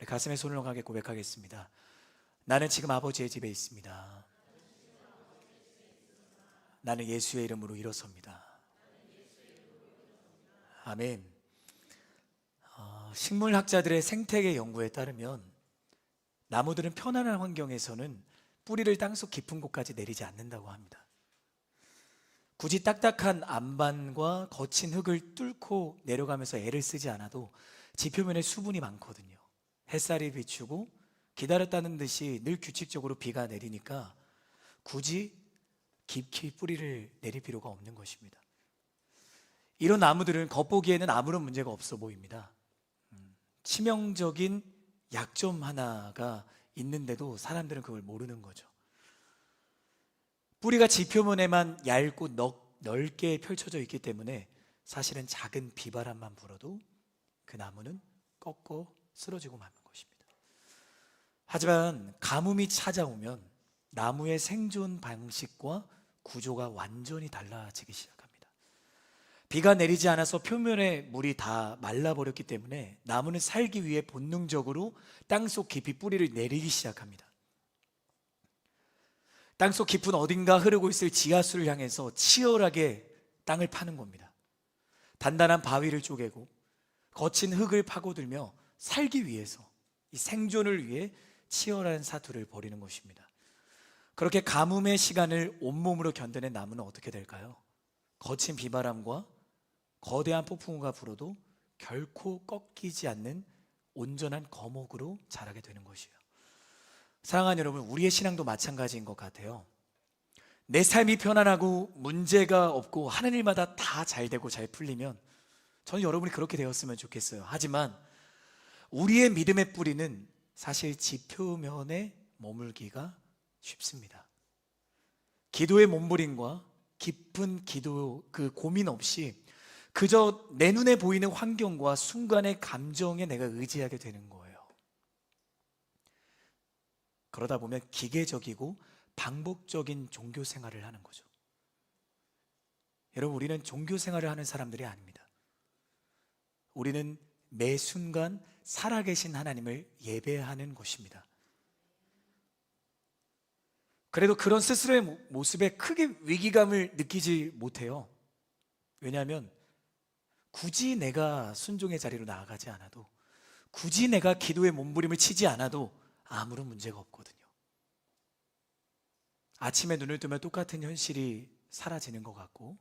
우리 가슴에 손을 얹게 고백하겠습니다. 나는 지금 아버지의 집에 있습니다. 나는 예수의 이름으로 일어섭니다. 아멘. 식물학자들의 생태계 연구에 따르면 나무들은 편안한 환경에서는 뿌리를 땅속 깊은 곳까지 내리지 않는다고 합니다. 굳이 딱딱한 암반과 거친 흙을 뚫고 내려가면서 애를 쓰지 않아도 지표면에 수분이 많거든요. 햇살이 비추고 기다렸다는 듯이 늘 규칙적으로 비가 내리니까 굳이 깊이 뿌리를 내릴 필요가 없는 것입니다. 이런 나무들은 겉보기에는 아무런 문제가 없어 보입니다. 치명적인 약점 하나가 있는데도 사람들은 그걸 모르는 거죠. 뿌리가 지표면에만 얇고 넓게 펼쳐져 있기 때문에 사실은 작은 비바람만 불어도 그 나무는 꺾어 쓰러지고 마는 것입니다. 하지만 가뭄이 찾아오면 나무의 생존 방식과 구조가 완전히 달라지기 시작합니다. 비가 내리지 않아서 표면의 물이 다 말라버렸기 때문에 나무는 살기 위해 본능적으로 땅속 깊이 뿌리를 내리기 시작합니다. 땅속 깊은 어딘가 흐르고 있을 지하수를 향해서 치열하게 땅을 파는 겁니다. 단단한 바위를 쪼개고 거친 흙을 파고들며 살기 위해서, 이 생존을 위해 치열한 사투를 벌이는 것입니다. 그렇게 가뭄의 시간을 온몸으로 견뎌낸 나무는 어떻게 될까요? 거친 비바람과 거대한 폭풍우가 불어도 결코 꺾이지 않는 온전한 거목으로 자라게 되는 것이에요. 사랑하는 여러분, 우리의 신앙도 마찬가지인 것 같아요. 내 삶이 편안하고 문제가 없고 하는 일마다 다 잘 되고 잘 풀리면 저는 여러분이 그렇게 되었으면 좋겠어요. 하지만 우리의 믿음의 뿌리는 사실 지표면에 머물기가 쉽습니다. 기도의 몸부림과 깊은 기도 그 고민 없이 그저 내 눈에 보이는 환경과 순간의 감정에 내가 의지하게 되는 거예요. 그러다 보면 기계적이고 반복적인 종교 생활을 하는 거죠. 여러분, 우리는 종교 생활을 하는 사람들이 아닙니다. 우리는 매 순간 살아계신 하나님을 예배하는 것입니다. 그래도 그런 스스로의 모습에 크게 위기감을 느끼지 못해요. 왜냐하면 굳이 내가 순종의 자리로 나아가지 않아도, 굳이 내가 기도의 몸부림을 치지 않아도 아무런 문제가 없거든요. 아침에 눈을 뜨면 똑같은 현실이 사라지는 것 같고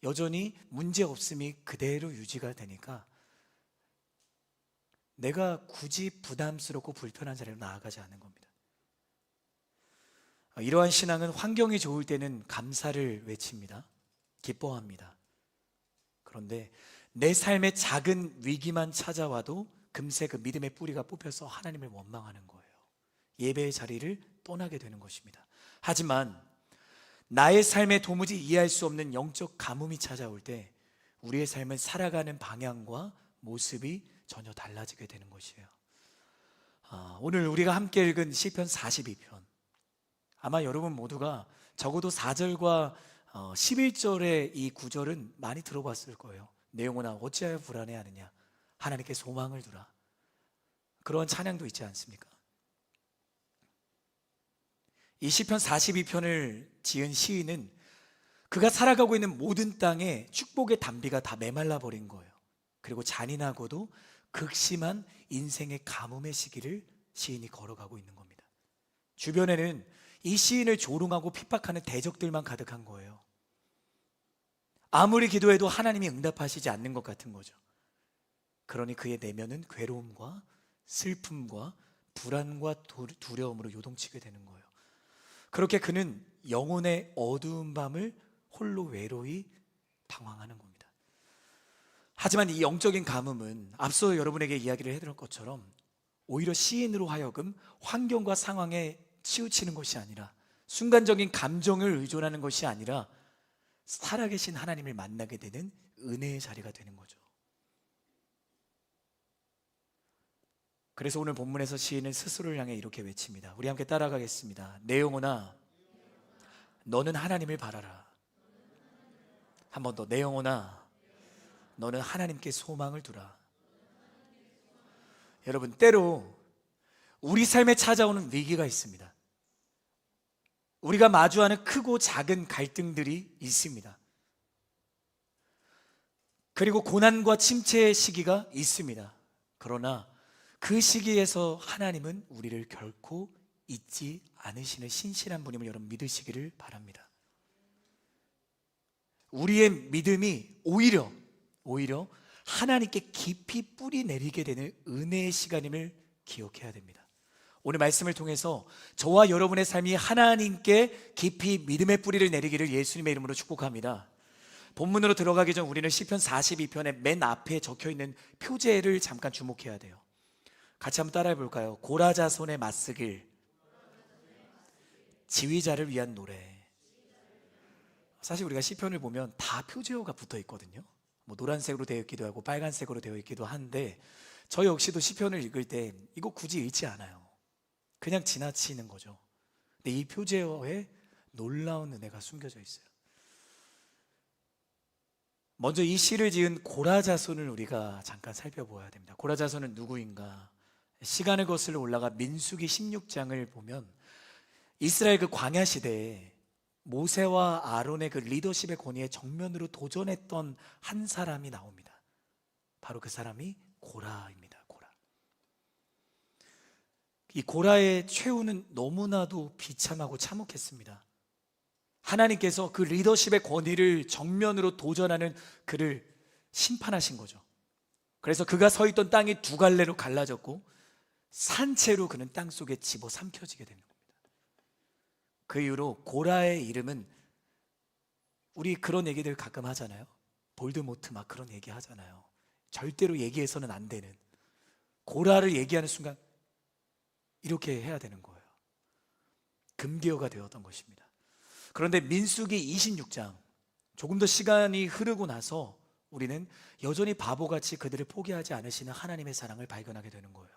여전히 문제 없음이 그대로 유지가 되니까 내가 굳이 부담스럽고 불편한 자리로 나아가지 않는 겁니다. 이러한 신앙은 환경이 좋을 때는 감사를 외칩니다. 기뻐합니다. 그런데 내 삶에 작은 위기만 찾아와도 금세 그 믿음의 뿌리가 뽑혀서 하나님을 원망하는 거예요. 예배의 자리를 떠나게 되는 것입니다. 하지만 나의 삶에 도무지 이해할 수 없는 영적 가뭄이 찾아올 때 우리의 삶은 살아가는 방향과 모습이 전혀 달라지게 되는 것이에요. 오늘 우리가 함께 읽은 시편 42편, 아마 여러분 모두가 적어도 4절과 11절의 이 구절은 많이 들어봤을 거예요. 내 영혼아 어찌하여 불안해하느냐, 하나님께 소망을 두라. 그런 찬양도 있지 않습니까? 이 시편 42편을 지은 시인은 그가 살아가고 있는 모든 땅에 축복의 단비가 다 메말라 버린 거예요. 그리고 잔인하고도 극심한 인생의 가뭄의 시기를 시인이 걸어가고 있는 겁니다. 주변에는 이 시인을 조롱하고 핍박하는 대적들만 가득한 거예요. 아무리 기도해도 하나님이 응답하시지 않는 것 같은 거죠. 그러니 그의 내면은 괴로움과 슬픔과 불안과 두려움으로 요동치게 되는 거예요. 그렇게 그는 영혼의 어두운 밤을 홀로 외로이 방황하는 겁니다. 하지만 이 영적인 가뭄은 앞서 여러분에게 이야기를 해드린 것처럼 오히려 시인으로 하여금 환경과 상황에 치우치는 것이 아니라, 순간적인 감정을 의존하는 것이 아니라 살아계신 하나님을 만나게 되는 은혜의 자리가 되는 거죠. 그래서 오늘 본문에서 시인은 스스로를 향해 이렇게 외칩니다. 우리 함께 따라가겠습니다. 내 영혼아 너는 하나님을 바라라. 한 번 더, 내 영혼아 너는 하나님께 소망을 두라. 여러분, 때로 우리 삶에 찾아오는 위기가 있습니다. 우리가 마주하는 크고 작은 갈등들이 있습니다. 그리고 고난과 침체의 시기가 있습니다. 그러나 그 시기에서 하나님은 우리를 결코 잊지 않으시는 신실한 분임을 여러분 믿으시기를 바랍니다. 우리의 믿음이 오히려 하나님께 깊이 뿌리 내리게 되는 은혜의 시간임을 기억해야 됩니다. 오늘 말씀을 통해서 저와 여러분의 삶이 하나님께 깊이 믿음의 뿌리를 내리기를 예수님의 이름으로 축복합니다. 본문으로 들어가기 전 우리는 시편 42편의 맨 앞에 적혀있는 표제를 잠깐 주목해야 돼요. 같이 한번 따라해 볼까요? 고라자손의 맞쓰길, 지휘자를 위한 노래. 사실 우리가 시편을 보면 다 표제어가 붙어 있거든요. 뭐 노란색으로 되어 있기도 하고 빨간색으로 되어 있기도 한데, 저 역시도 시편을 읽을 때 이거 굳이 읽지 않아요. 그냥 지나치는 거죠. 근데 이 표제어에 놀라운 은혜가 숨겨져 있어요. 먼저 이 시를 지은 고라자손을 우리가 잠깐 살펴보아야 됩니다. 고라자손은 누구인가? 시간을 거슬러 올라가 민수기 16장을 보면 이스라엘 그 광야 시대에 모세와 아론의 그 리더십의 권위에 정면으로 도전했던 한 사람이 나옵니다. 바로 그 사람이 고라입니다. 고라. 이 고라의 최후는 너무나도 비참하고 참혹했습니다. 하나님께서 그 리더십의 권위를 정면으로 도전하는 그를 심판하신 거죠. 그래서 그가 서 있던 땅이 두 갈래로 갈라졌고 산채로 그는 땅 속에 집어삼켜지게 되는 겁니다. 그 이후로 고라의 이름은, 우리 그런 얘기들 가끔 하잖아요. 볼드모트 막 그런 얘기 하잖아요. 절대로 얘기해서는 안 되는, 고라를 얘기하는 순간 이렇게 해야 되는 거예요. 금기어가 되었던 것입니다. 그런데 민수기 26장, 조금 더 시간이 흐르고 나서 우리는 여전히 바보같이 그들을 포기하지 않으시는 하나님의 사랑을 발견하게 되는 거예요.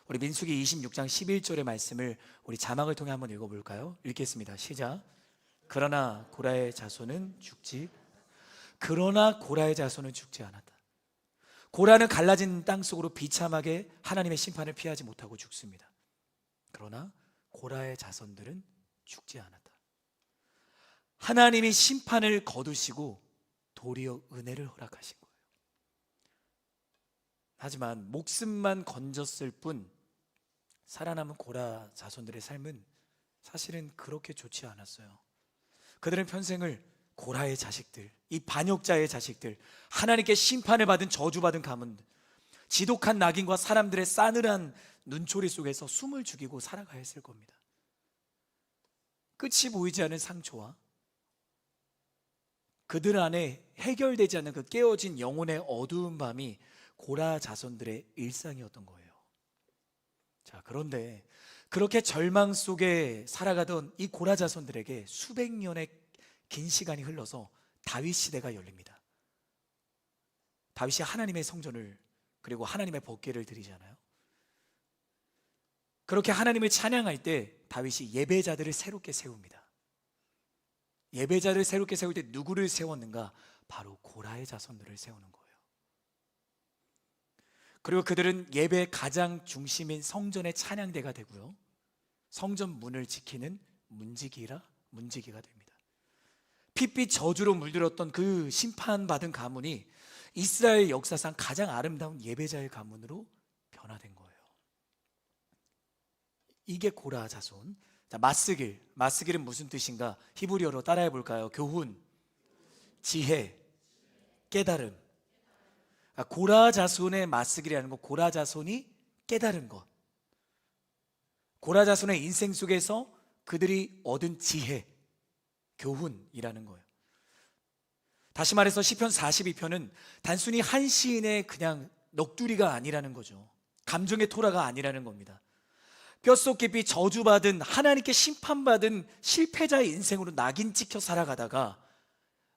우리 민수기 26장 11절의 말씀을 우리 자막을 통해 한번 읽어볼까요? 읽겠습니다. 시작. 그러나 고라의 자손은 죽지 않았다. 고라는 갈라진 땅 속으로 비참하게 하나님의 심판을 피하지 못하고 죽습니다. 그러나 고라의 자손들은 죽지 않았다. 하나님이 심판을 거두시고 도리어 은혜를 허락하신 거예요. 하지만 목숨만 건졌을 뿐 살아남은 고라 자손들의 삶은 사실은 그렇게 좋지 않았어요. 그들은 평생을 고라의 자식들, 이 반역자의 자식들, 하나님께 심판을 받은 저주받은 가문들, 지독한 낙인과 사람들의 싸늘한 눈초리 속에서 숨을 죽이고 살아가야 했을 겁니다. 끝이 보이지 않은 상처와 그들 안에 해결되지 않는 그 깨어진 영혼의 어두운 밤이 고라 자손들의 일상이었던 거예요. 자, 그런데 그렇게 절망 속에 살아가던 이 고라 자손들에게 수백 년의 긴 시간이 흘러서 다윗 시대가 열립니다. 다윗이 하나님의 성전을, 그리고 하나님의 법궤를 드리잖아요. 그렇게 하나님을 찬양할 때 다윗이 예배자들을 새롭게 세웁니다. 예배자를 새롭게 세울 때 누구를 세웠는가? 바로 고라의 자손들을 세우는 거예요. 그리고 그들은 예배의 가장 중심인 성전의 찬양대가 되고요, 성전 문을 지키는 문지기가 됩니다. 핏빛 저주로 물들었던 그 심판받은 가문이 이스라엘 역사상 가장 아름다운 예배자의 가문으로 변화된 거예요. 이게 고라 자손. 자, 맞쓰길은 무슨 뜻인가? 히브리어로 따라해 볼까요? 교훈, 지혜, 깨달음. 고라 자손의 맞쓰길이라는 것, 고라 자손이 깨달은 것, 고라 자손의 인생 속에서 그들이 얻은 지혜, 교훈이라는 거예요. 다시 말해서 시편 42편은 단순히 한 시인의 그냥 넋두리가 아니라는 거죠. 감정의 토라가 아니라는 겁니다. 뼛속 깊이 저주받은, 하나님께 심판받은 실패자의 인생으로 낙인 찍혀 살아가다가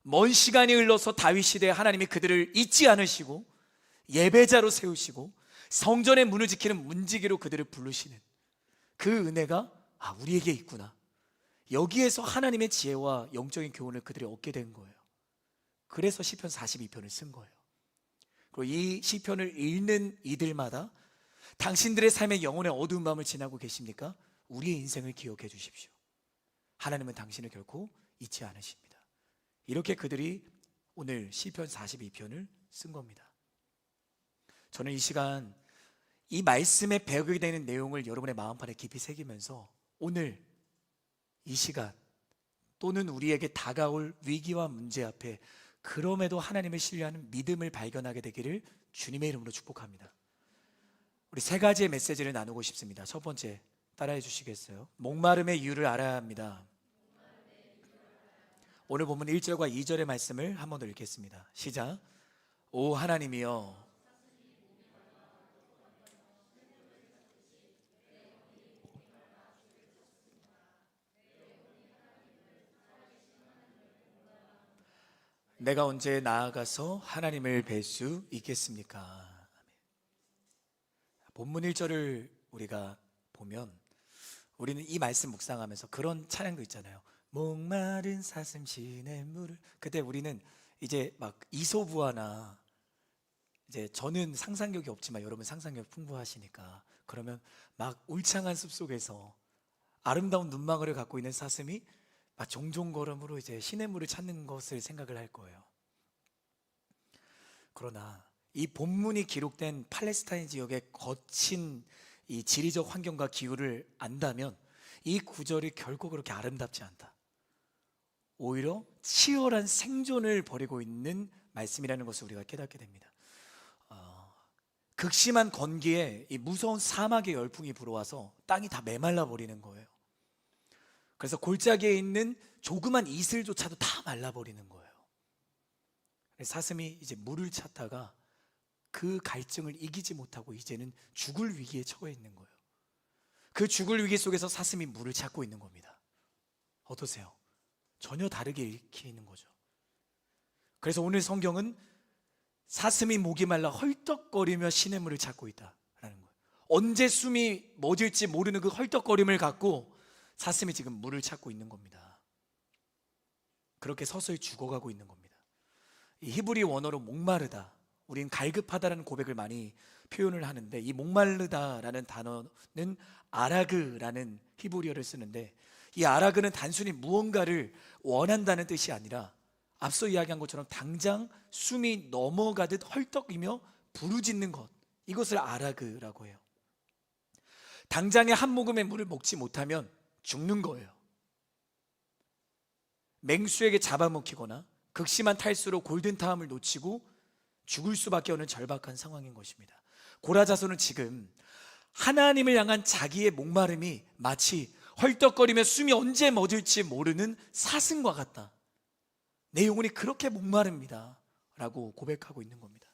먼 시간이 흘러서 다윗 시대에 하나님이 그들을 잊지 않으시고 예배자로 세우시고 성전의 문을 지키는 문지기로 그들을 부르시는 그 은혜가 우리에게 있구나. 여기에서 하나님의 지혜와 영적인 교훈을 그들이 얻게 된 거예요. 그래서 시편 42편을 쓴 거예요. 그리고 이 시편을 읽는 이들마다 당신들의 삶의 영혼의 어두운 밤을 지나고 계십니까? 우리의 인생을 기억해 주십시오. 하나님은 당신을 결코 잊지 않으십니다. 이렇게 그들이 오늘 시편 42편을 쓴 겁니다. 저는 이 시간 이 말씀에 배우게 되는 내용을 여러분의 마음판에 깊이 새기면서 오늘 이 시간 또는 우리에게 다가올 위기와 문제 앞에 그럼에도 하나님을 신뢰하는 믿음을 발견하게 되기를 주님의 이름으로 축복합니다. 우리 세 가지의 메시지를 나누고 싶습니다. 첫 번째, 따라해 주시겠어요? 목마름의 이유를 알아야 합니다. 오늘 본문 1절과 2절의 말씀을 한 번 더 읽겠습니다. 시작. 오 하나님이여, 내가 언제 나아가서 하나님을 뵐 수 있겠습니까? 아멘. 본문 1절을 우리가 보면 우리는 이 말씀 묵상하면서 그런 찬양도 있잖아요. 목마른 사슴 시내 물을. 그때 우리는 이제 막 이소부화나, 이제 저는 상상력이 없지만 여러분 상상력 풍부하시니까, 그러면 막 울창한 숲속에서 아름다운 눈망울을 갖고 있는 사슴이 막 종종 걸음으로 이제 시냇물을 찾는 것을 생각을 할 거예요. 그러나 이 본문이 기록된 팔레스타인 지역의 거친 이 지리적 환경과 기후를 안다면 이 구절이 결코 그렇게 아름답지 않다. 오히려 치열한 생존을 벌이고 있는 말씀이라는 것을 우리가 깨닫게 됩니다. 극심한 건기에 이 무서운 사막의 열풍이 불어와서 땅이 다 메말라 버리는 거예요. 그래서 골짜기에 있는 조그만 이슬조차도 다 말라버리는 거예요. 사슴이 이제 물을 찾다가 그 갈증을 이기지 못하고 이제는 죽을 위기에 처해 있는 거예요. 그 죽을 위기 속에서 사슴이 물을 찾고 있는 겁니다. 어떠세요? 전혀 다르게 읽히는 거죠. 그래서 오늘 성경은 사슴이 목이 말라 헐떡거리며 시냇물을 찾고 있다라는 거예요. 언제 숨이 멎을지 모르는 그 헐떡거림을 갖고 사슴이 지금 물을 찾고 있는 겁니다. 그렇게 서서히 죽어가고 있는 겁니다. 이 히브리 원어로 목마르다, 우린 갈급하다라는 고백을 많이 표현을 하는데, 이 목마르다라는 단어는 아라그라는 히브리어를 쓰는데, 이 아라그는 단순히 무언가를 원한다는 뜻이 아니라 앞서 이야기한 것처럼 당장 숨이 넘어가듯 헐떡이며 부르짖는 것, 이것을 아라그라고 해요. 당장에 한 모금의 물을 먹지 못하면 죽는 거예요. 맹수에게 잡아먹히거나 극심한 탈수로 골든타임을 놓치고 죽을 수밖에 없는 절박한 상황인 것입니다. 고라 자손은 지금 하나님을 향한 자기의 목마름이 마치 헐떡거리며 숨이 언제 멎을지 모르는 사슴과 같다. 내 영혼이 그렇게 목마릅니다 라고 고백하고 있는 겁니다.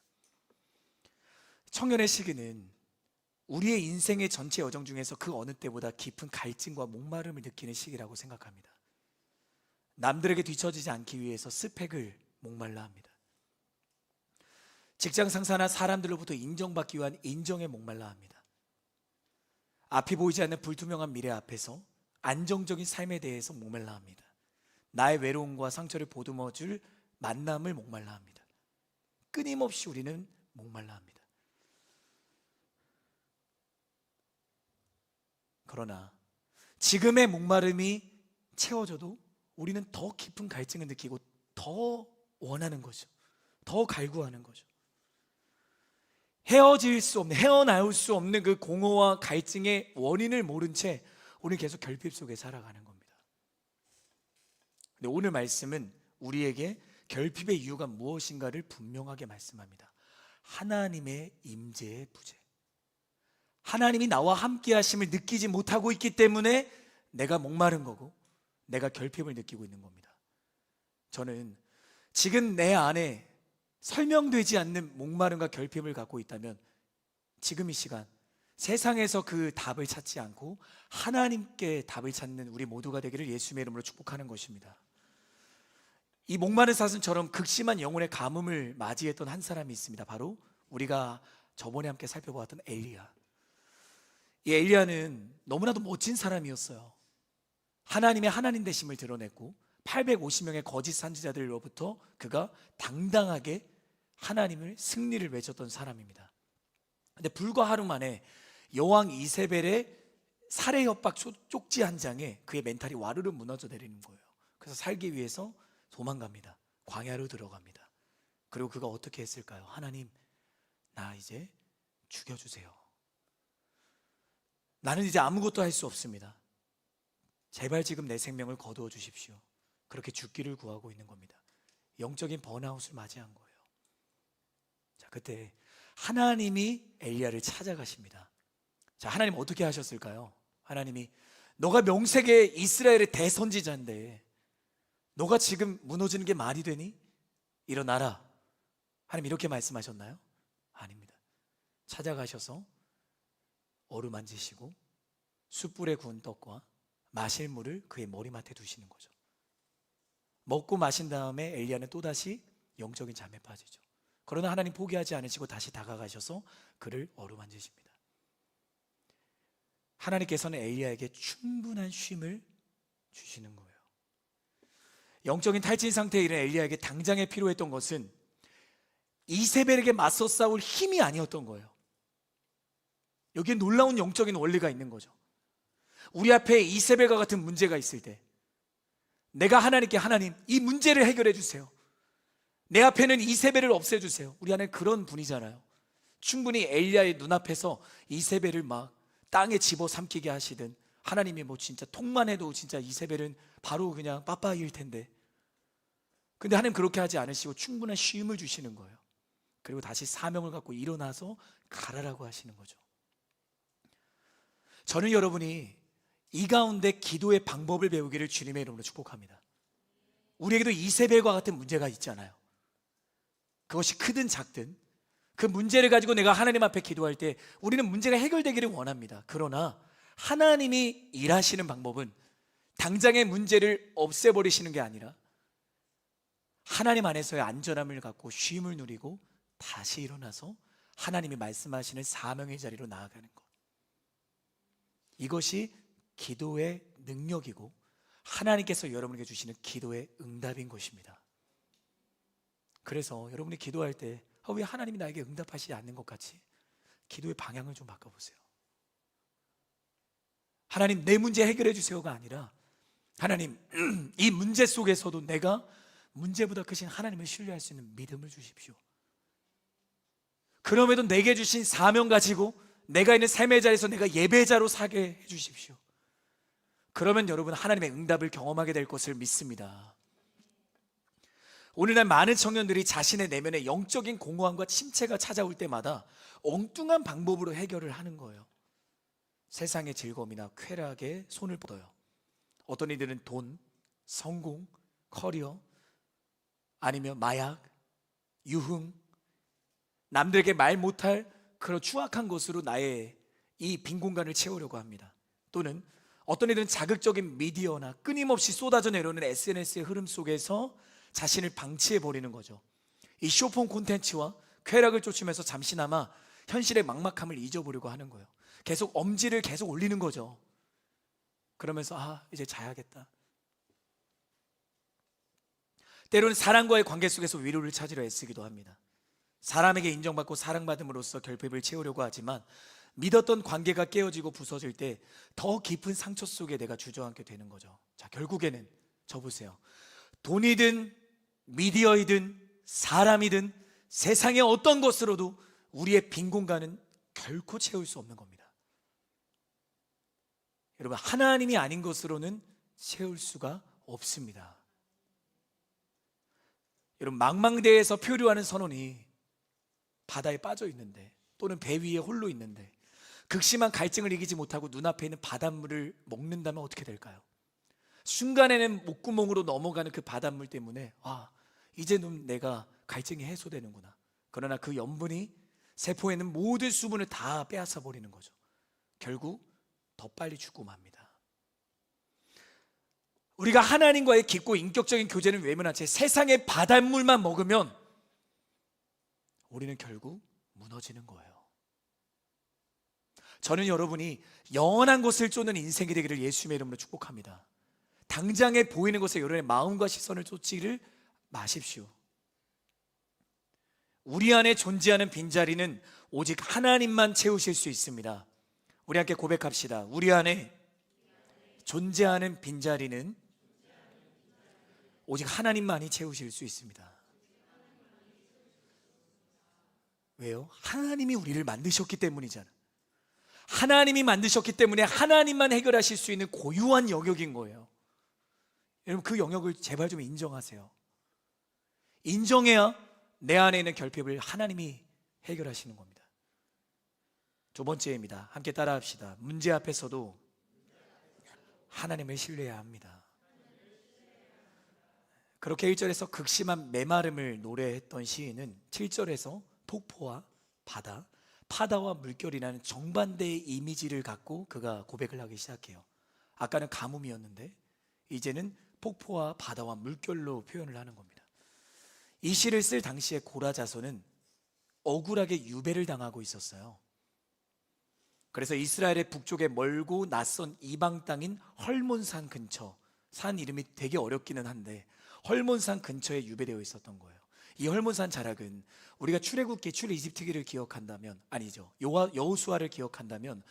청년의 시기는 우리의 인생의 전체 여정 중에서 그 어느 때보다 깊은 갈증과 목마름을 느끼는 시기라고 생각합니다. 남들에게 뒤처지지 않기 위해서 스펙을 목말라 합니다. 직장 상사나 사람들로부터 인정받기 위한 인정에 목말라 합니다. 앞이 보이지 않는 불투명한 미래 앞에서 안정적인 삶에 대해서 목말라 합니다. 나의 외로움과 상처를 보듬어줄 만남을 목말라 합니다. 끊임없이 우리는 목말라 합니다. 그러나 지금의 목마름이 채워져도 우리는 더 깊은 갈증을 느끼고 더 원하는 거죠. 더 갈구하는 거죠. 헤어질 수 없는, 헤어나올 수 없는 그 공허와 갈증의 원인을 모른 채 우리는 계속 결핍 속에 살아가는 겁니다. 근데 오늘 말씀은 우리에게 결핍의 이유가 무엇인가를 분명하게 말씀합니다. 하나님의 임재의 부재. 하나님이 나와 함께 하심을 느끼지 못하고 있기 때문에 내가 목마른 거고 내가 결핍을 느끼고 있는 겁니다. 저는 지금 내 안에 설명되지 않는 목마름과 결핍을 갖고 있다면 지금 이 시간 세상에서 그 답을 찾지 않고 하나님께 답을 찾는 우리 모두가 되기를 예수님의 이름으로 축복하는 것입니다. 이 목마른 사슴처럼 극심한 영혼의 가뭄을 맞이했던 한 사람이 있습니다. 바로 우리가 저번에 함께 살펴보았던 엘리야. 이 엘리야는 너무나도 멋진 사람이었어요. 하나님의 하나님 되심을 드러냈고 850명의 거짓 선지자들로부터 그가 당당하게 하나님을 승리를 외쳤던 사람입니다. 근데 불과 하루 만에 여왕 이세벨의 살해 협박 쪽지 한 장에 그의 멘탈이 와르르 무너져 내리는 거예요. 그래서 살기 위해서 도망갑니다. 광야로 들어갑니다. 그리고 그가 어떻게 했을까요? 하나님, 나 이제 죽여주세요. 나는 이제 아무것도 할 수 없습니다. 제발 지금 내 생명을 거두어 주십시오. 그렇게 죽기를 구하고 있는 겁니다. 영적인 번아웃을 맞이한 거예요. 자, 그때 하나님이 엘리야를 찾아가십니다. 자, 하나님 어떻게 하셨을까요? 하나님이, 너가 명색의 이스라엘의 대선지자인데 너가 지금 무너지는 게 말이 되니? 일어나라. 하나님 이렇게 말씀하셨나요? 아닙니다. 찾아가셔서 어루만지시고 숯불에 구운 떡과 마실 물을 그의 머리맡에 두시는 거죠. 먹고 마신 다음에 엘리야는 또다시 영적인 잠에 빠지죠. 그러나 하나님 포기하지 않으시고 다시 다가가셔서 그를 어루만지십니다. 하나님께서는 엘리야에게 충분한 쉼을 주시는 거예요. 영적인 탈진 상태에 이른 엘리야에게 당장에 필요했던 것은 이세벨에게 맞서 싸울 힘이 아니었던 거예요. 여기에 놀라운 영적인 원리가 있는 거죠. 우리 앞에 이세벨과 같은 문제가 있을 때 내가 하나님께, 하나님 이 문제를 해결해 주세요. 내 앞에는 이세벨을 없애주세요. 우리 안에 그런 분이잖아요. 충분히 엘리야의 눈앞에서 이세벨을 막 땅에 집어삼키게 하시든, 하나님이 뭐 진짜 통만 해도 진짜 이세벨은 바로 그냥 빠빠이일 텐데, 근데 하나님 그렇게 하지 않으시고 충분한 쉼을 주시는 거예요. 그리고 다시 사명을 갖고 일어나서 가라라고 하시는 거죠. 저는 여러분이 이 가운데 기도의 방법을 배우기를 주님의 이름으로 축복합니다. 우리에게도 이세벨과 같은 문제가 있잖아요. 그것이 크든 작든 그 문제를 가지고 내가 하나님 앞에 기도할 때 우리는 문제가 해결되기를 원합니다. 그러나 하나님이 일하시는 방법은 당장의 문제를 없애버리시는 게 아니라 하나님 안에서의 안전함을 갖고 쉼을 누리고 다시 일어나서 하나님이 말씀하시는 사명의 자리로 나아가는 것, 이것이 기도의 능력이고 하나님께서 여러분에게 주시는 기도의 응답인 것입니다. 그래서 여러분이 기도할 때 왜 하나님이 나에게 응답하시지 않는 것 같이 기도의 방향을 좀 바꿔보세요. 하나님 내 문제 해결해 주세요가 아니라, 하나님 이 문제 속에서도 내가 문제보다 크신 하나님을 신뢰할 수 있는 믿음을 주십시오. 그럼에도 내게 주신 사명 가지고 내가 있는 삶의 자리에서 내가 예배자로 사게 해 주십시오. 그러면 여러분 하나님의 응답을 경험하게 될 것을 믿습니다. 오늘날 많은 청년들이 자신의 내면에 영적인 공허함과 침체가 찾아올 때마다 엉뚱한 방법으로 해결을 하는 거예요. 세상의 즐거움이나 쾌락에 손을 뻗어요. 어떤 이들은 돈, 성공, 커리어, 아니면 마약, 유흥, 남들에게 말 못할 그런 추악한 것으로 나의 이 빈 공간을 채우려고 합니다. 또는 어떤 이들은 자극적인 미디어나 끊임없이 쏟아져 내려오는 SNS의 흐름 속에서 자신을 방치해버리는 거죠. 이 쇼폰 콘텐츠와 쾌락을 쫓으면서 잠시나마 현실의 막막함을 잊어보려고 하는 거예요. 계속 엄지를 계속 올리는 거죠. 그러면서 이제 자야겠다. 때로는 사람과의 관계 속에서 위로를 찾으려 애쓰기도 합니다. 사람에게 인정받고 사랑받음으로써 결핍을 채우려고 하지만 믿었던 관계가 깨어지고 부서질 때 더 깊은 상처 속에 내가 주저앉게 되는 거죠. 자, 결국에는 저 보세요. 돈이든 미디어이든 사람이든 세상의 어떤 것으로도 우리의 빈 공간은 결코 채울 수 없는 겁니다. 여러분, 하나님이 아닌 것으로는 채울 수가 없습니다. 여러분, 망망대해에서 표류하는 선원이 바다에 빠져 있는데, 또는 배 위에 홀로 있는데 극심한 갈증을 이기지 못하고 눈앞에 있는 바닷물을 먹는다면 어떻게 될까요? 순간에는 목구멍으로 넘어가는 그 바닷물 때문에 이제는 내가 갈증이 해소되는구나. 그러나 그 염분이 세포에 있는 모든 수분을 다 빼앗아 버리는 거죠. 결국 더 빨리 죽고 맙니다. 우리가 하나님과의 깊고 인격적인 교제는 외면한 채 세상의 바닷물만 먹으면 우리는 결국 무너지는 거예요. 저는 여러분이 영원한 것을 쫓는 인생이 되기를 예수님의 이름으로 축복합니다. 당장에 보이는 것에 여러분의 마음과 시선을 쫓지를 마십시오. 우리 안에 존재하는 빈자리는 오직 하나님만 채우실 수 있습니다. 우리 함께 고백합시다. 우리 안에 존재하는 빈자리는 오직 하나님만이 채우실 수 있습니다. 왜요? 하나님이 우리를 만드셨기 때문이잖아. 하나님이 만드셨기 때문에 하나님만 해결하실 수 있는 고유한 영역인 거예요. 여러분, 그 영역을 제발 좀 인정하세요. 인정해야 내 안에 있는 결핍을 하나님이 해결하시는 겁니다. 두 번째입니다. 함께 따라합시다. 문제 앞에서도 하나님을 신뢰해야 합니다. 그렇게 1절에서 극심한 메마름을 노래했던 시인은 7절에서 폭포와 바다, 파다와 물결이라는 정반대의 이미지를 갖고 그가 고백을 하기 시작해요. 아까는 가뭄이었는데 이제는 폭포와 바다와 물결로 표현을 하는 겁니다. 이 시를 쓸 당시에 고라자손은 억울하게 유배를 당하고 있었어요. 그래서 이스라엘의 북쪽에 멀고 낯선 이방 땅인 헐몬산 근처, 산 이름이 되게 어렵기는 한데 헐몬산 근처에 유배되어 있었던 거예요. 이 헐몬산 자락은 우리가 출애굽기, 출이집트기를 기억한다면, 아니죠, 여호수아를 기억한다면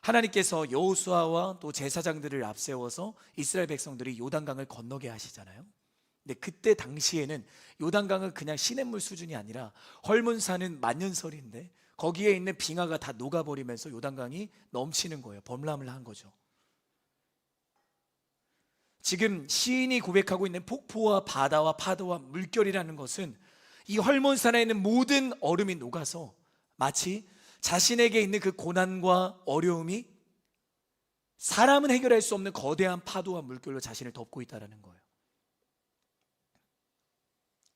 하나님께서 여호수아와 또 제사장들을 앞세워서 이스라엘 백성들이 요단강을 건너게 하시잖아요. 근데 그때 당시에는 요단강은 그냥 시냇물 수준이 아니라 헐몬산은 만년설인데 거기에 있는 빙하가 다 녹아버리면서 요단강이 넘치는 거예요. 범람을 한 거죠. 지금 시인이 고백하고 있는 폭포와 바다와 파도와 물결이라는 것은 이 헐몬산에 있는 모든 얼음이 녹아서 마치 자신에게 있는 그 고난과 어려움이 사람은 해결할 수 없는 거대한 파도와 물결로 자신을 덮고 있다는 거예요.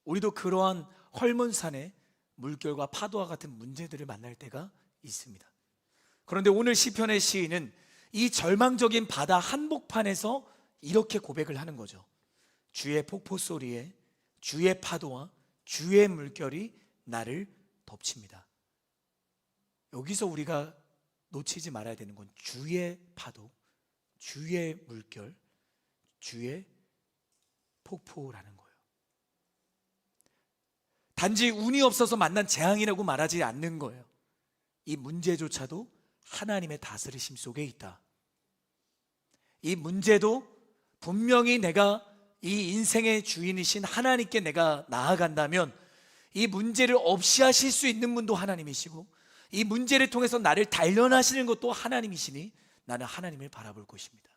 우리도 그러한 헐몬산의 물결과 파도와 같은 문제들을 만날 때가 있습니다. 그런데 오늘 시편의 시인은 이 절망적인 바다 한복판에서 이렇게 고백을 하는 거죠. 주의 폭포 소리에 주의 파도와 주의 물결이 나를 덮칩니다. 여기서 우리가 놓치지 말아야 되는 건 주의 파도, 주의 물결, 주의 폭포라는 거예요. 단지 운이 없어서 만난 재앙이라고 말하지 않는 거예요. 이 문제조차도 하나님의 다스리심 속에 있다. 이 문제도 분명히 내가 이 인생의 주인이신 하나님께 내가 나아간다면 이 문제를 없이 하실 수 있는 분도 하나님이시고 이 문제를 통해서 나를 단련하시는 것도 하나님이시니 나는 하나님을 바라볼 것입니다.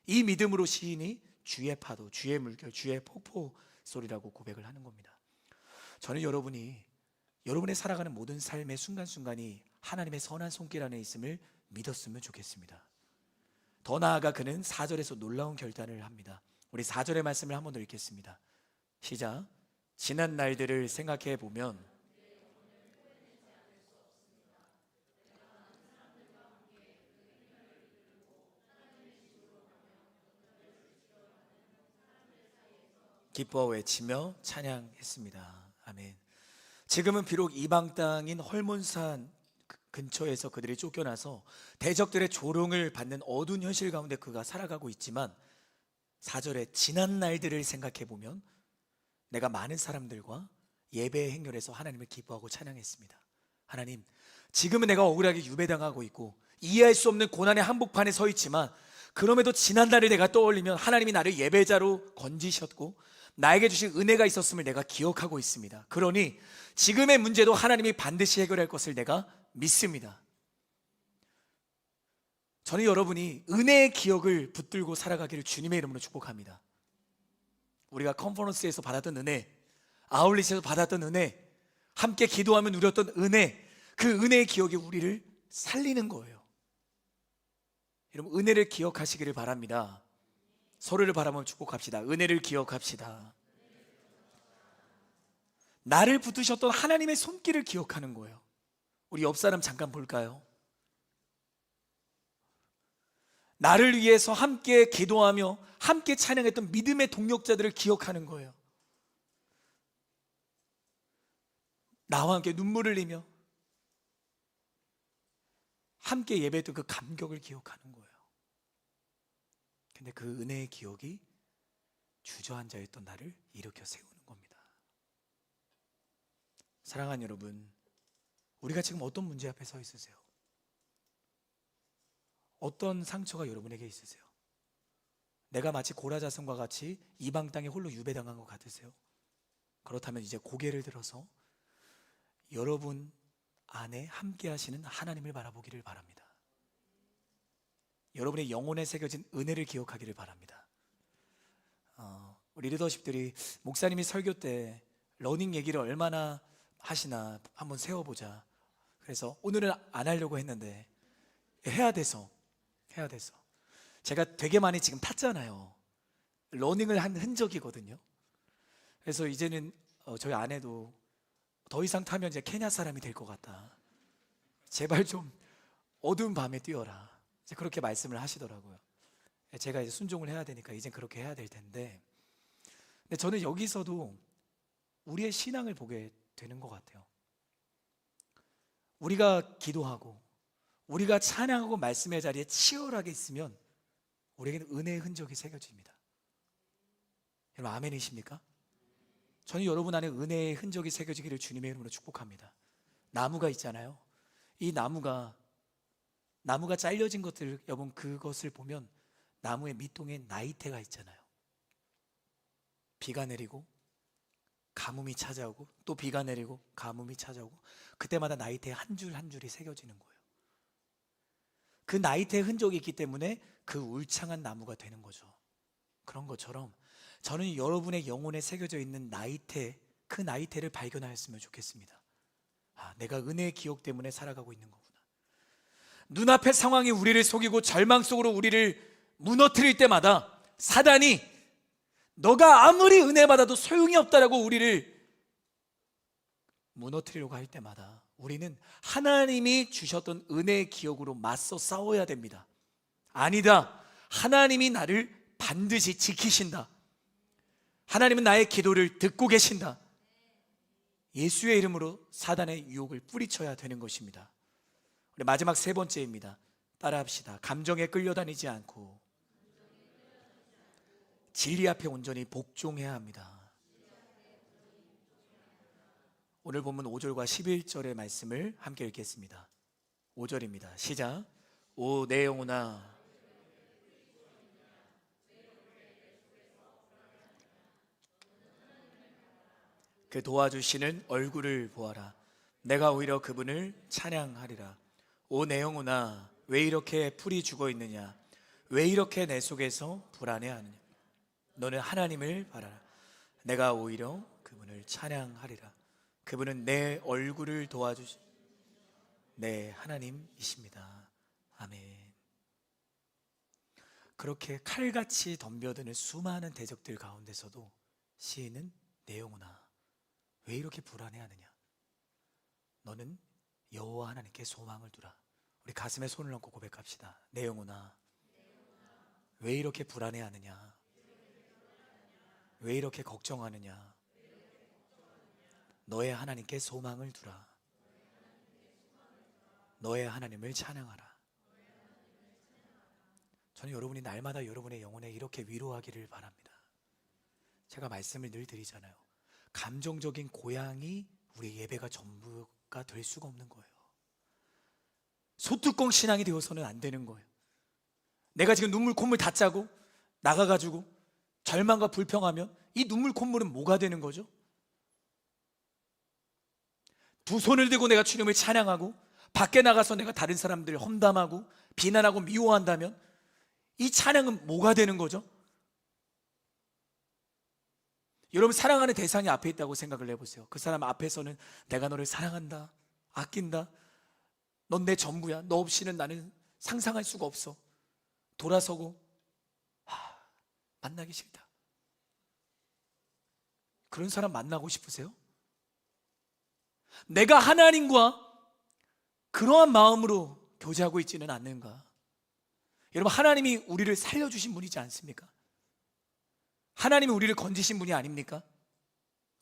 이 믿음으로 시인이 주의 파도, 주의 물결, 주의 폭포 소리라고 고백을 하는 겁니다. 저는 여러분의 살아가는 모든 삶의 순간순간이 하나님의 선한 손길 안에 있음을 믿었으면 좋겠습니다. 더 나아가 그는 4절에서 놀라운 결단을 합니다. 우리 4절의 말씀을 한번 더 읽겠습니다. 시작. 지난 날들을 생각해 보면 기뻐 외치며 찬양했습니다. 아멘. 지금은 비록 이방 땅인 헐몬산 근처에서 그들이 쫓겨나서 대적들의 조롱을 받는 어두운 현실 가운데 그가 살아가고 있지만 4절에 지난 날들을 생각해 보면 내가 많은 사람들과 예배의 행렬에서 하나님을 기뻐하고 찬양했습니다. 하나님, 지금은 내가 억울하게 유배당하고 있고 이해할 수 없는 고난의 한복판에 서 있지만 그럼에도 지난 날을 내가 떠올리면 하나님이 나를 예배자로 건지셨고 나에게 주신 은혜가 있었음을 내가 기억하고 있습니다. 그러니 지금의 문제도 하나님이 반드시 해결할 것을 내가 믿습니다. 저는 여러분이 은혜의 기억을 붙들고 살아가기를 주님의 이름으로 축복합니다. 우리가 컨퍼런스에서 받았던 은혜, 아울릿에서 받았던 은혜, 함께 기도하며 누렸던 은혜, 그 은혜의 기억이 우리를 살리는 거예요. 여러분, 은혜를 기억하시기를 바랍니다. 서로를 바라보며 축복합시다. 은혜를 기억합시다. 나를 붙드셨던 하나님의 손길을 기억하는 거예요. 우리 옆 사람 잠깐 볼까요? 나를 위해서 함께 기도하며 함께 찬양했던 믿음의 동력자들을 기억하는 거예요. 나와 함께 눈물을 흘리며 함께 예배했던 그 감격을 기억하는 거예요. 근데 그 은혜의 기억이 주저앉아있던 나를 일으켜 세우는 겁니다. 사랑하는 여러분, 우리가 지금 어떤 문제 앞에 서 있으세요? 어떤 상처가 여러분에게 있으세요? 내가 마치 고라자손과 같이 이방 땅에 홀로 유배당한 것 같으세요? 그렇다면 이제 고개를 들어서 여러분 안에 함께 하시는 하나님을 바라보기를 바랍니다. 여러분의 영혼에 새겨진 은혜를 기억하기를 바랍니다. 우리 리더십들이 목사님이 설교 때 러닝 얘기를 얼마나 하시나 한번 세워보자. 그래서 오늘은 안 하려고 했는데 해야 돼서 제가 되게 많이 지금 탔잖아요. 러닝을 한 흔적이거든요. 그래서 이제는 저희 아내도 더 이상 타면 이제 케냐 사람이 될 것 같다. 제발 좀 어두운 밤에 뛰어라. 이제 그렇게 말씀을 하시더라고요. 제가 이제 순종을 해야 되니까 이제 그렇게 해야 될 텐데, 근데 저는 여기서도 우리의 신앙을 보게 되는 것 같아요. 우리가 기도하고 우리가 찬양하고 말씀의 자리에 치열하게 있으면 우리에게는 은혜의 흔적이 새겨집니다. 여러분 아멘이십니까? 저는 여러분 안에 은혜의 흔적이 새겨지기를 주님의 이름으로 축복합니다. 나무가 있잖아요. 이 나무가 잘려진 것들, 여러분 그것을 보면 나무의 밑동에 나이테가 있잖아요. 비가 내리고 가뭄이 찾아오고 또 비가 내리고 가뭄이 찾아오고 그때마다 나이테에 한 줄 한 줄이 새겨지는 거예요. 그 나이테의 흔적이 있기 때문에 그 울창한 나무가 되는 거죠. 그런 것처럼 저는 여러분의 영혼에 새겨져 있는 나이테, 그 나이테를 발견하였으면 좋겠습니다. 내가 은혜의 기억 때문에 살아가고 있는 거구나. 눈앞의 상황이 우리를 속이고 절망 속으로 우리를 무너뜨릴 때마다 사단이 너가 아무리 은혜 받아도 소용이 없다라고 우리를 무너뜨리려고 할 때마다 우리는 하나님이 주셨던 은혜의 기억으로 맞서 싸워야 됩니다. 아니다, 하나님이 나를 반드시 지키신다. 하나님은 나의 기도를 듣고 계신다. 예수의 이름으로 사단의 유혹을 뿌리쳐야 되는 것입니다. 우리 마지막 세 번째입니다. 따라합시다. 감정에 끌려다니지 않고 진리 앞에 온전히 복종해야 합니다. 오늘 본문 5절과 11절의 말씀을 함께 읽겠습니다. 5절입니다. 시작. 오 내 영혼아 그 도와주시는 얼굴을 보아라. 내가 오히려 그분을 찬양하리라. 오 내 영혼아 왜 이렇게 풀이 죽어 있느냐? 왜 이렇게 내 속에서 불안해하느냐? 너는 하나님을 바라라. 내가 오히려 그분을 찬양하리라. 그분은 내 얼굴을 도와주시 내 하나님이십니다. 아멘. 그렇게 칼같이 덤벼드는 수많은 대적들 가운데서도 시인은 내 영혼아 왜 이렇게 불안해하느냐? 너는 여호와 하나님께 소망을 두라. 우리 가슴에 손을 얹고 고백합시다. 내 영혼아 왜 이렇게 불안해하느냐? 왜 이렇게 걱정하느냐? 너의 하나님께 소망을 두라. 너의 하나님을 찬양하라. 저는 여러분이 날마다 여러분의 영혼에 이렇게 위로하기를 바랍니다. 제가 말씀을 늘 드리잖아요. 감정적인 고향이 우리 예배가 전부가 될 수가 없는 거예요. 소뚜껑 신앙이 되어서는 안 되는 거예요. 내가 지금 눈물 콧물 다 짜고 나가가지고 절망과 불평하면 이 눈물 콧물은 뭐가 되는 거죠? 두 손을 들고 내가 주님을 찬양하고 밖에 나가서 내가 다른 사람들을 험담하고 비난하고 미워한다면 이 찬양은 뭐가 되는 거죠? 여러분 사랑하는 대상이 앞에 있다고 생각을 해보세요. 그 사람 앞에서는 내가 너를 사랑한다, 아낀다, 넌 내 전부야, 너 없이는 나는 상상할 수가 없어. 돌아서고 만나기 싫다. 그런 사람 만나고 싶으세요? 내가 하나님과 그러한 마음으로 교제하고 있지는 않는가? 여러분 하나님이 우리를 살려주신 분이지 않습니까? 하나님이 우리를 건지신 분이 아닙니까?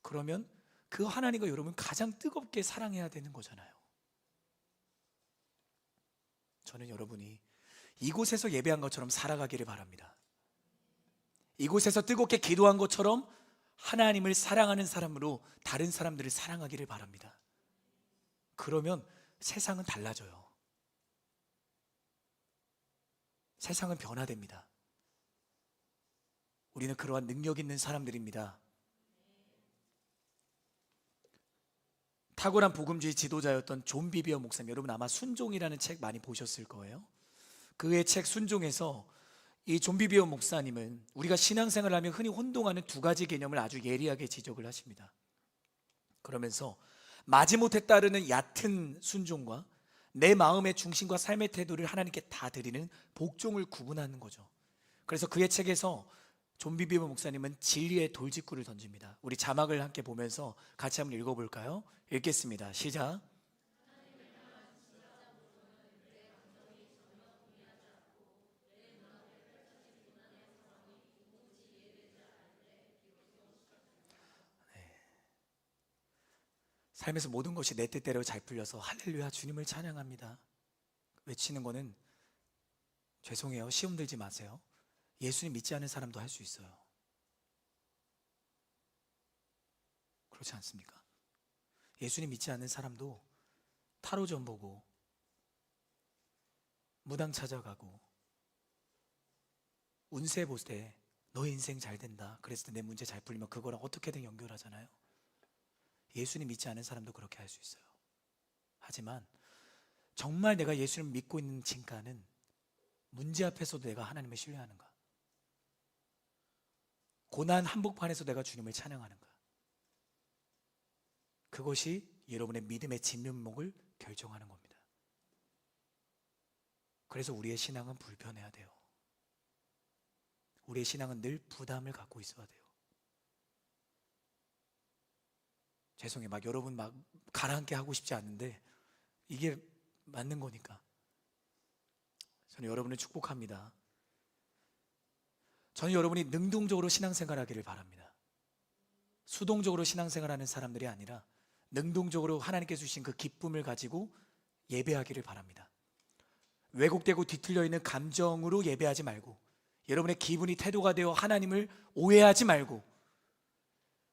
그러면 그 하나님과 여러분 가장 뜨겁게 사랑해야 되는 거잖아요. 저는 여러분이 이곳에서 예배한 것처럼 살아가기를 바랍니다. 이곳에서 뜨겁게 기도한 것처럼 하나님을 사랑하는 사람으로 다른 사람들을 사랑하기를 바랍니다. 그러면 세상은 달라져요. 세상은 변화됩니다. 우리는 그러한 능력 있는 사람들입니다. 탁월한 복음주의 지도자였던 존 비비어 목사님, 여러분 아마 순종이라는 책 많이 보셨을 거예요. 그의 책 순종에서 이 존 비비어 목사님은 우리가 신앙생활을 하면 흔히 혼동하는 두 가지 개념을 아주 예리하게 지적을 하십니다. 그러면서 마지못해 따르는 얕은 순종과 내 마음의 중심과 삶의 태도를 하나님께 다 드리는 복종을 구분하는 거죠. 그래서 그의 책에서 존 비비어 목사님은 진리의 돌직구를 던집니다. 우리 자막을 함께 보면서 같이 한번 읽어볼까요? 읽겠습니다. 시작. 삶에서 모든 것이 내 뜻대로 잘 풀려서 할렐루야 주님을 찬양합니다 외치는 거는, 죄송해요, 시험 들지 마세요. 예수님 믿지 않은 사람도 할 수 있어요. 그렇지 않습니까? 예수님 믿지 않는 사람도 타로점 보고 무당 찾아가고 운세 볼 때 너 인생 잘 된다, 그랬을 때 내 문제 잘 풀리면 그거랑 어떻게든 연결하잖아요. 예수님 믿지 않은 사람도 그렇게 할 수 있어요. 하지만 정말 내가 예수님을 믿고 있는 진가는 문제 앞에서도 내가 하나님을 신뢰하는가, 고난 한복판에서 내가 주님을 찬양하는가, 그것이 여러분의 믿음의 진면목을 결정하는 겁니다. 그래서 우리의 신앙은 불편해야 돼요. 우리의 신앙은 늘 부담을 갖고 있어야 돼요. 죄송해요, 막 여러분 막 가라앉게 하고 싶지 않은데 이게 맞는 거니까. 저는 여러분을 축복합니다. 저는 여러분이 능동적으로 신앙생활하기를 바랍니다. 수동적으로 신앙생활하는 사람들이 아니라 능동적으로 하나님께서 주신 그 기쁨을 가지고 예배하기를 바랍니다. 왜곡되고 뒤틀려 있는 감정으로 예배하지 말고, 여러분의 기분이 태도가 되어 하나님을 오해하지 말고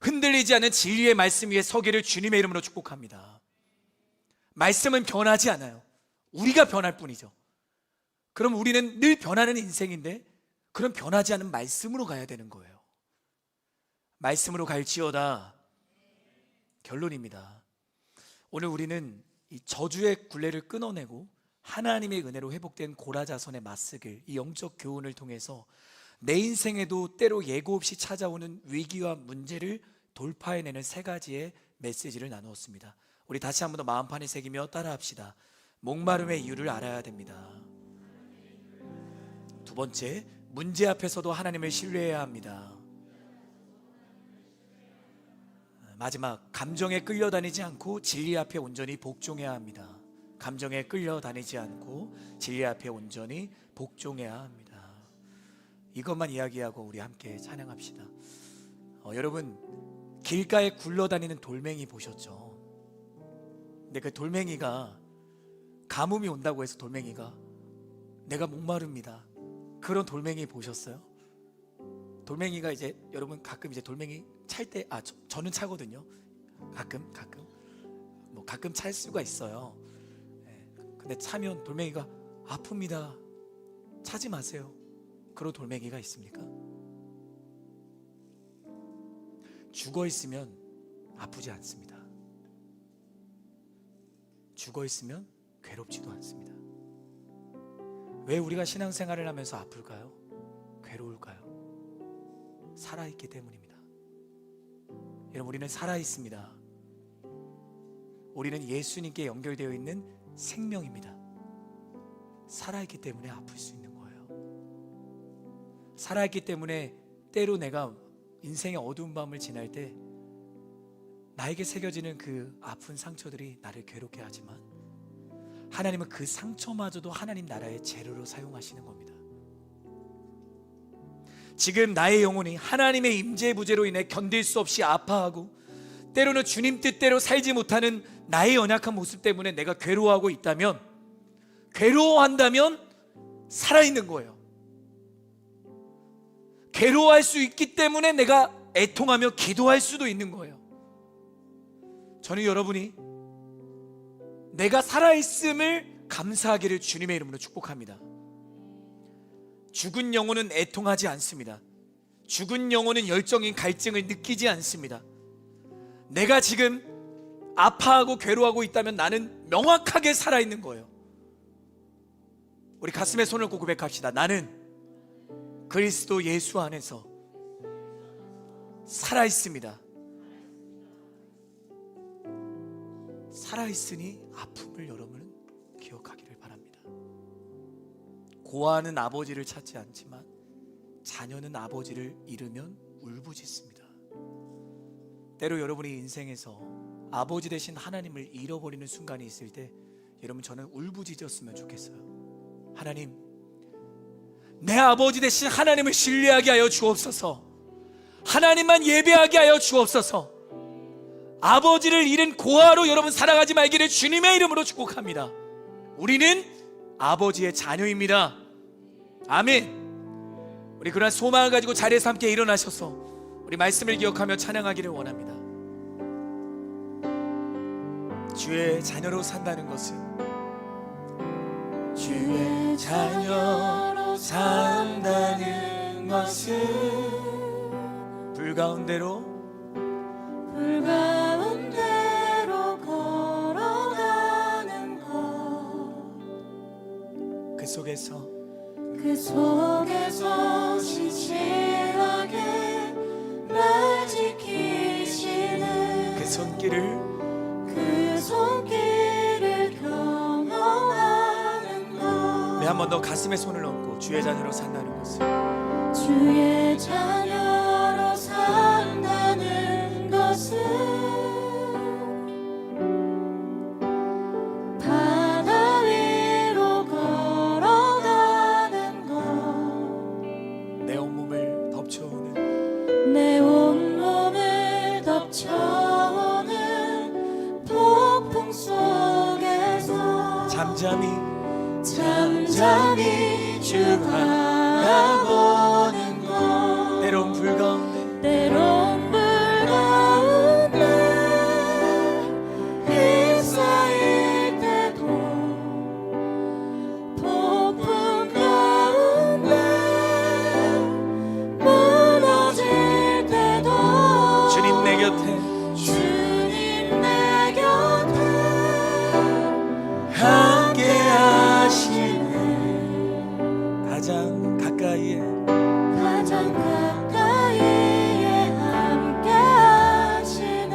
흔들리지 않은 진리의 말씀 위에 서기를 주님의 이름으로 축복합니다. 말씀은 변하지 않아요. 우리가 변할 뿐이죠. 그럼 우리는 늘 변하는 인생인데 그럼 변하지 않은 말씀으로 가야 되는 거예요. 말씀으로 갈지어다. 결론입니다. 오늘 우리는 이 저주의 굴레를 끊어내고 하나님의 은혜로 회복된 고라자손의 맞쓰길, 이 영적 교훈을 통해서 내 인생에도 때로 예고 없이 찾아오는 위기와 문제를 돌파해내는 세 가지의 메시지를 나누었습니다. 우리 다시 한 번 더 마음판에 새기며 따라합시다. 목마름의 이유를 알아야 됩니다. 두 번째, 문제 앞에서도 하나님을 신뢰해야 합니다. 마지막, 감정에 끌려다니지 않고 진리 앞에 온전히 복종해야 합니다. 감정에 끌려다니지 않고 진리 앞에 온전히 복종해야 합니다. 이것만 이야기하고 우리 함께 찬양합시다. 여러분, 길가에 굴러다니는 돌멩이 보셨죠? 근데 그 돌멩이가 가뭄이 온다고 해서 돌멩이가 내가 목마릅니다, 그런 돌멩이 보셨어요? 돌멩이가 이제 여러분 가끔 이제 돌멩이 찰 때, 저는 차거든요. 가끔 뭐 가끔 찰 수가 있어요. 근데 차면 돌멩이가 아픕니다, 차지 마세요. 그런 돌멩이가 있습니까? 죽어 있으면 아프지 않습니다. 죽어 있으면 괴롭지도 않습니다. 왜 우리가 신앙생활을 하면서 아플까요? 괴로울까요? 살아있기 때문입니다. 여러분, 우리는 살아있습니다. 우리는 예수님께 연결되어 있는 생명입니다. 살아있기 때문에 아플 수 있는 거예요. 살아있기 때문에 때로 내가 인생의 어두운 밤을 지날 때 나에게 새겨지는 그 아픈 상처들이 나를 괴롭게 하지만 하나님은 그 상처마저도 하나님 나라의 재료로 사용하시는 겁니다. 지금 나의 영혼이 하나님의 임재 부재로 인해 견딜 수 없이 아파하고 때로는 주님 뜻대로 살지 못하는 나의 연약한 모습 때문에 내가 괴로워하고 있다면, 괴로워한다면 살아있는 거예요. 괴로워할 수 있기 때문에 내가 애통하며 기도할 수도 있는 거예요. 저는 여러분이 내가 살아있음을 감사하기를 주님의 이름으로 축복합니다. 죽은 영혼은 애통하지 않습니다. 죽은 영혼은 열정인 갈증을 느끼지 않습니다. 내가 지금 아파하고 괴로워하고 있다면 나는 명확하게 살아있는 거예요. 우리 가슴에 손을 얹고 고백합시다. 나는 그리스도 예수 안에서 살아있습니다. 살아있으니 아픔을 여러분은 기억하기를 바랍니다. 고아는 아버지를 찾지 않지만 자녀는 아버지를 잃으면 울부짖습니다. 때로 여러분이 인생에서 아버지 되신 하나님을 잃어버리는 순간이 있을 때 여러분, 저는 울부짖었으면 좋겠어요. 하나님, 내 아버지 되신 하나님을 신뢰하게 하여 주옵소서. 하나님만 예배하게 하여 주옵소서. 아버지를 잃은 고아로 여러분 살아가지 말기를 주님의 이름으로 축복합니다. 우리는 아버지의 자녀입니다. 아멘. 우리 그러한 소망을 가지고 자리에서 함께 일어나셔서 우리 말씀을 기억하며 찬양하기를 원합니다. 주의 자녀로 산다는 것은, 주의 자녀로 산다는 것은 불가운데로 걸어가는 것, 그 속에서 신실하게 날 지키시는 그 손길을 경험하는 것. 네, 한 번 더 가슴에 손을 얹고 주의 자녀로 산다는 것은, 주의 자녀로 산다는 것은 바다 위로 걸어가는 것, 내 온몸을 덮쳐오는 내 온몸을 덮쳐오는 폭풍 속에서 잠잠히 주 바라보는 것, 때론 불 가운데 휩싸일 때도, 폭풍 가운데 무너질 때도 주님 내 곁에 함께 하시네. 가장 가까이에 함께 하시네.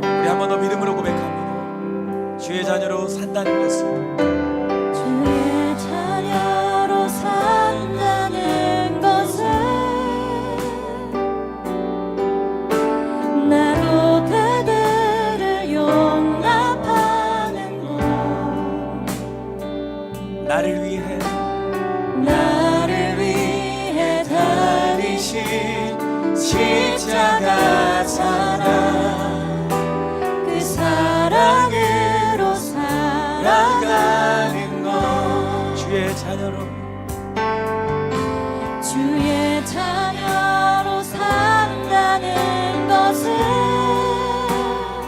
우리 한 번 더 믿음으로 고백합니다. 주의 자녀로 산다는 것은, 주의 자녀로 산다는 것은 나도 그들을 용납하는 것, 나를 위해 달리신 십자가 사랑, 그 사랑으로 살아가는 것. 주의 자녀로 산다는 것은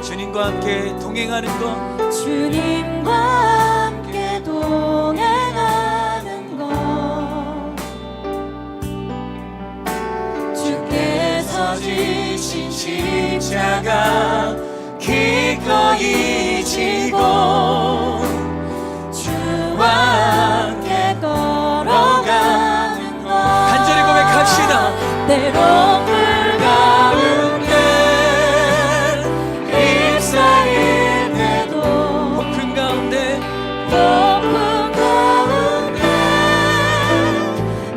주님과 함께 동행하는 것, 주님과 함께 동행하는 것, 주께서 지신 십자가 기꺼이 지고 주와 함께 걸어가는 것. 간절히 고백합시다. 때론 불 가운데 휩싸일 때도, 폭풍 가운데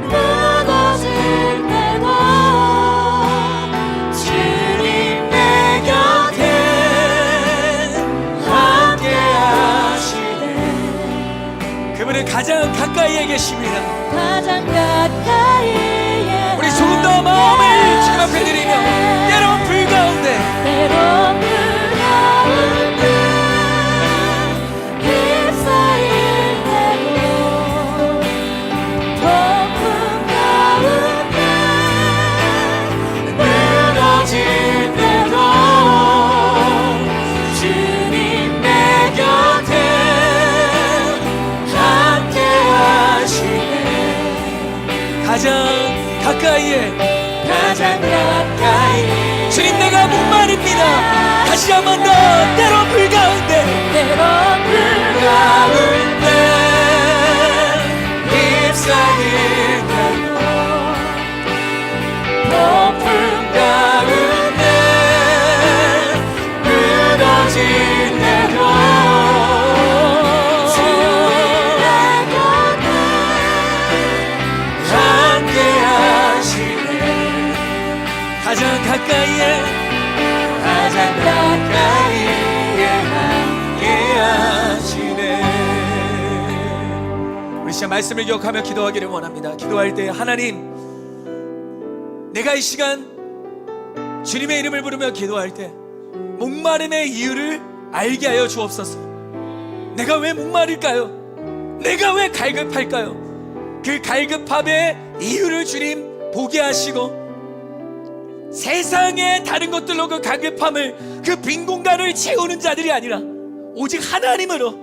무너질 때도 주님 내 곁에 함께 하시네. 그분은 가장 가까이에 계십니다. 가장 가까이에 우리 조금 더 마음을 주님 앞에 드리며, 때론 불 가운데 때론 불 가운데 휩싸일 때도, 폭풍 가운데 무너질 때도 주님 내 곁에 함께 가장 가까이에 가장 가까이 주님 내가 목마릅니다. 다시 한 번 더 때로 불 가운데 때로 불 가운데 잎사귀 때도 폭풍 가운데 무너질 때도 주님 내 곁에 함께 하시네. 가장 가까이에 가장 가까이에 함께 하시네. 우리 진짜 말씀을 기억하며 기도하기를 원합니다. 기도할 때 하나님, 내가 이 시간 주님의 이름을 부르며 기도할 때 목마름의 이유를 알게 하여 주옵소서. 내가 왜 목마를까요? 내가 왜 갈급할까요? 그 갈급함의 이유를 주님 보게 하시고 세상의 다른 것들로 그 갈급함을, 그 빈 공간을 채우는 자들이 아니라 오직 하나님으로,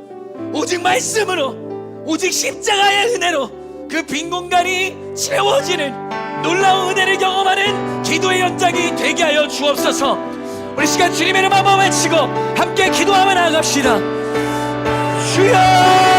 오직 말씀으로, 오직 십자가의 은혜로 그 빈 공간이 채워지는 놀라운 은혜를 경험하는 기도의 연장이 되게 하여 주옵소서. 우리 시간 주님의 이름 한번 외치고 함께 기도하며 나아갑시다. 주여!